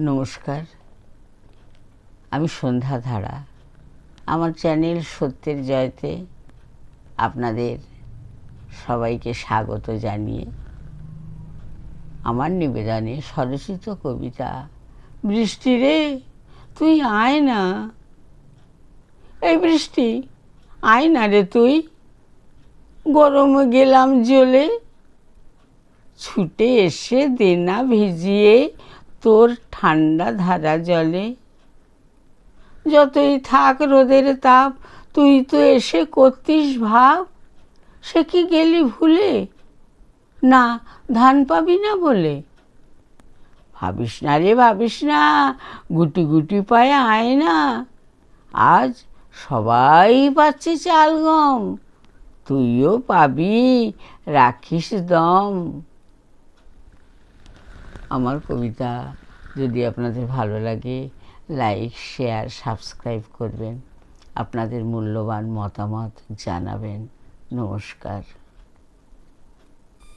নমস্কার, আমি সন্ধ্যা ধারা। আমার চ্যানেল সত্যের জয়তে আপনাদের সবাইকে স্বাগত জানিয়ে আমার নিবেদনে স্বরচিত কবিতা বৃষ্টি রে তুই আয় না। এই বৃষ্টি আয় না রে তুই, গরমে গেলাম জ্বলে, ছুটে এসে দে না ভিজিয়ে তোর ঠান্ডা ধারা জলে। যতই থাক রোদের তাপ, তুই তো এসে করতিস ভাব, সে কি গেলি ভুলে, না ধান পাবি না বলে। ভাবিস না রে ভাবিস না, গুটি গুটি পায়ে আয় না। আজ সবাই পাচ্ছে চাল গম, তুইও পাবি, রাখিস দম। আমার কবিতা যদি আপনাদের ভালো লাগে, লাইক, শেয়ার, সাবস্ক্রাইব করবেন। আপনাদের মূল্যবান মতামত জানাবেন। নমস্কার।